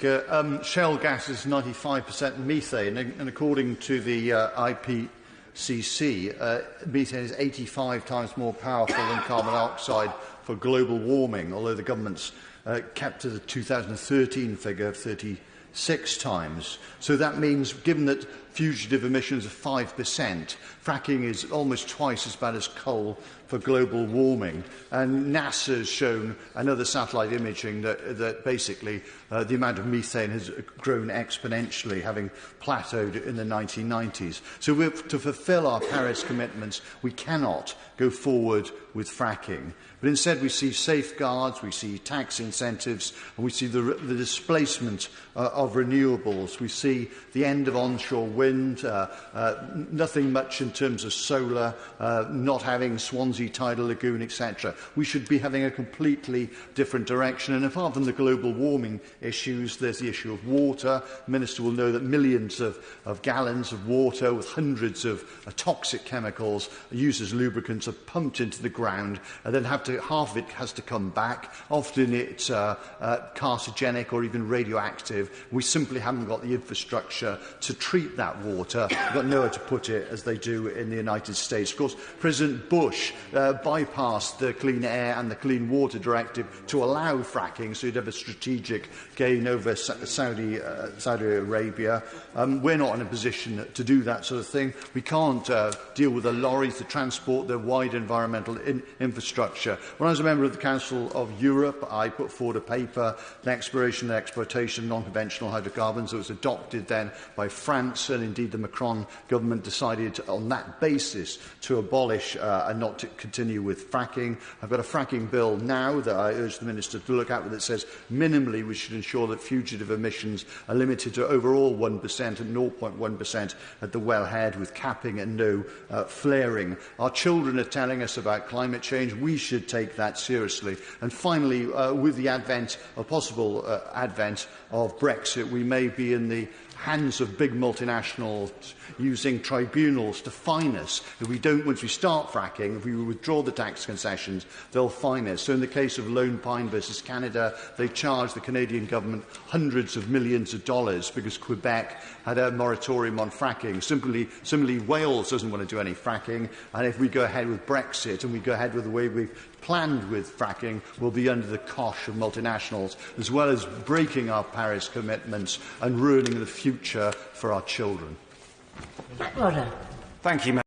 Speaker. Shale gas is 95% methane, and according to the IPCC, methane is 85 times more powerful than carbon dioxide for global warming, although the government's kept to the 2013 figure of 36 times. So that means, given that fugitive emissions are 5%, fracking is almost twice as bad as coal for global warming. And NASA has shown, and other satellite imaging, that basically the amount of methane has grown exponentially, having plateaued in the 1990s. So to fulfil our Paris commitments, we cannot go forward with fracking. But instead we see safeguards, we see tax incentives, and we see the displacement of renewables. We see the end of onshore wind, nothing much in terms of solar, not having Swansea tidal lagoon, etc. We should be having a completely different direction. And apart from the global warming issues, there's the issue of water. The Minister will know that millions of gallons of water with hundreds of toxic chemicals used as lubricants are pumped into the ground, and then half of it has to come back. Often it's carcinogenic or even radioactive. We simply haven't got the infrastructure to treat that water. We've got nowhere to put it, as they do in the United States. Of course, President Bush bypassed the Clean Air and the Clean Water Directive to allow fracking, so you'd have a strategic gain over Saudi Arabia. We're not in a position to do that sort of thing. We can't deal with the lorries to transport the wide environmental infrastructure. When I was a member of the Council of Europe, I put forward a paper, the exploration and exploitation of non-conventional hydrocarbons, that was adopted then by France, and indeed the Macron government decided on that basis to abolish and not to continue with fracking. I've got a fracking bill now that I urge the Minister to look at, that says minimally we should ensure that fugitive emissions are limited to overall 1% and 0.1% at the wellhead, with capping and no flaring. Our children are telling us about climate change. We should take that seriously. And finally, with the possible advent of Brexit, we may be in the hands of big multinationals using tribunals to fine us. If we don't, once we start fracking, if we withdraw the tax concessions, they'll fine us. So in the case of Lone Pine versus Canada, they charged the Canadian government hundreds of millions of dollars because Quebec had a moratorium on fracking. Similarly, Wales doesn't want to do any fracking, and if we go ahead with Brexit and we go ahead with the way we've planned with fracking, we'll be under the cosh of multinationals, as well as breaking our Paris commitments and ruining the future for our children. Order. Thank you,